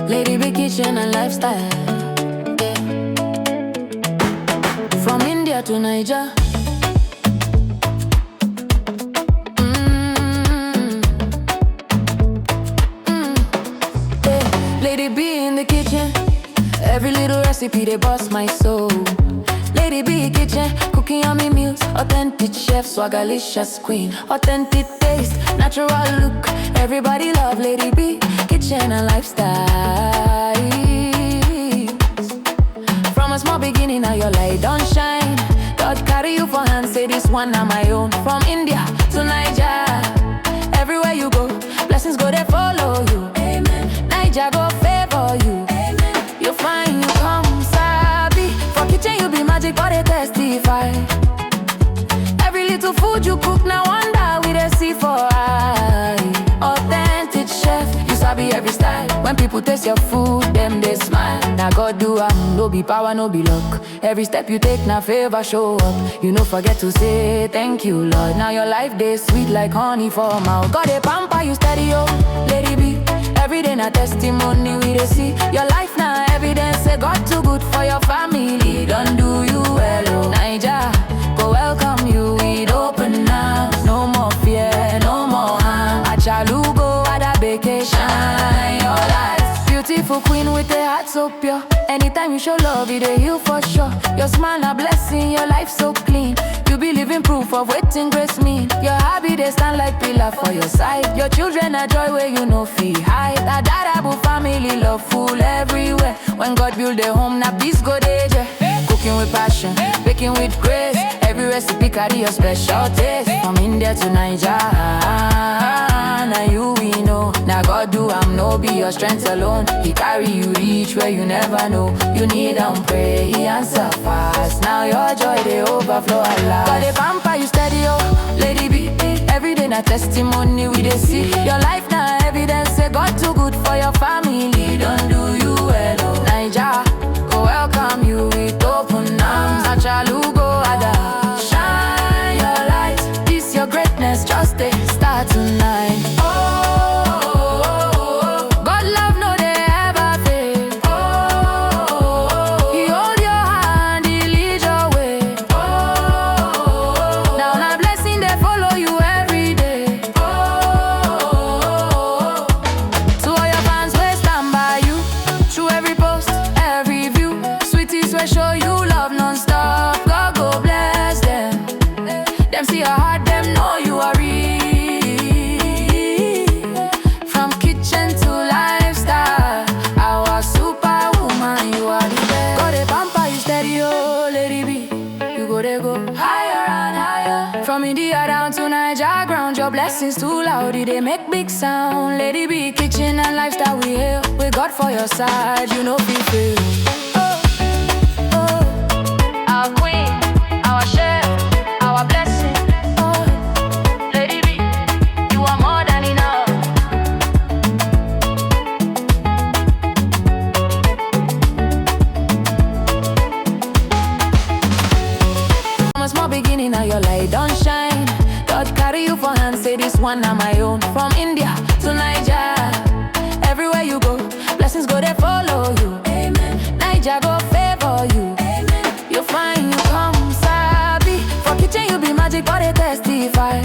Lady big kitchen and lifestyle, yeah. From India to Niger. Yeah. Lady B in the kitchen, every little recipe they bust my soul. Lady B kitchen, cooking yummy meals, authentic chef, swagalicious queen, authentic taste, natural look. Everybody love Lady B kitchen and lifestyle. From a small beginning, now your light don't shine. God carry you for hand, say this one na my own. From India to Niger, everywhere you go, blessings go they follow you. Amen. Niger go favor you. Amen. You find you come sabi. For kitchen you be magic, but they testify. Every little food you cook, now wonder we they see for eye. Authentic chef, you sabi every style. When people taste your food, them they smile. Now God do no be power, no be luck. Every step you take, now favor show up. You no forget to say thank you, Lord. Now your life they sweet like honey for mouth. God they pamper you steady, oh, Lady B. Every day na testimony we they see. Your life now evidence, say God too good for your family. Don't do you well, oh. Niger, go welcome you with open arms. No more fear, no more harm. Achalugo at a vacation, your life. Beautiful queen with a heart so pure. Anytime you show love, it a heal for sure. Your smile a blessing, your life so clean. You be living proof of waiting grace mean. Your hobby they stand like pillar for your side. Your children a joy where you no fee hide. A dadable family love full everywhere. When God build a home, na peace go dey. Cooking with passion, baking with grace. Every recipe carry your special taste. From India to Niger, now you we know. Now God do no be your strength alone. He carry you reach where you never know. You need pray, he answer fast. Now your joy they overflow a lot. God they pamper you steady, oh, Lady B. Every day na testimony we they see. Your life now evidence, say God too good for your family. Don't do you well, oh. Niger, go welcome you with open arms. Achalugo ada, shine your light. This your greatness, just a start tonight. Show you love non-stop. God go bless them. Them see your heart, them know you are real. From kitchen to lifestyle, our superwoman, you are the best. God they pamper you steady, oh, Lady B. You go they go higher and higher. From India down to Niger ground, your blessings too loud, they make big sound. Lady B, kitchen and lifestyle we hail. With God for your side, you know be fail. Our queen, our chef, our blessing. Oh, Lady B, you are more than enough. From a small beginning, now your light don't shine. God carry you for hand, say this one na my own. From India to Niger, everywhere you go, blessings go they follow you. Amen. Niger go favor you. You find you come sabi. For kitchen you be magic, but they testify.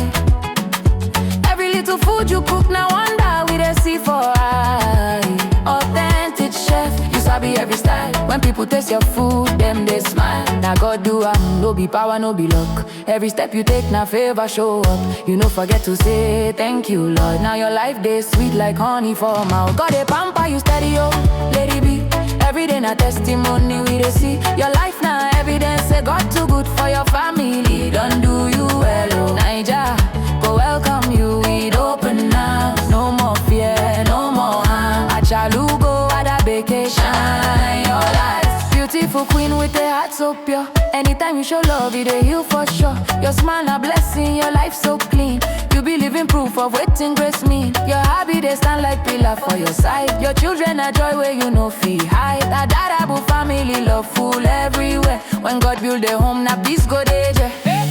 Every little food you cook, now wonder we they see for eye. Authentic chef, you sabi every style. When people taste your food, them they smile. Now God do no be power, no be luck. Every step you take, now favor show up. You no forget to say thank you, Lord. Now your life they sweet like honey for mouth. God they pamper you steady, oh, Lady B. Every day na testimony we they see. Your life now evidence, say God too good for your family. Don't do you well, oh. Niger, go welcome you with open arms. No more fear, no more harm. Achalugo at a vacation, your life. Beautiful queen with a heart so pure. Anytime you show love, it a heal for sure. Your smile a blessing, your life so clean. You be living proof of waiting grace mean. Your hobby they stand like pillar for your side. Your children a joy where you no fee hide. A dadable family love love full everywhere. When God build a home, now peace go there.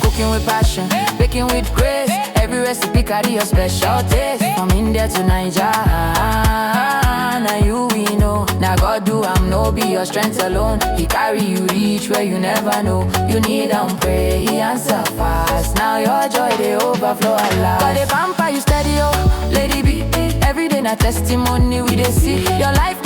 Cooking with passion, baking with grace. Every recipe carry your special taste. From India to Nigeria, now you we know. Now God do I'm no be your strength alone. He carry you reach where you never know. You need pray, he answer fast. Now your joy they overflow a lot. God they pamper you steady, oh, lady B. Every day na testimony we they see. Your life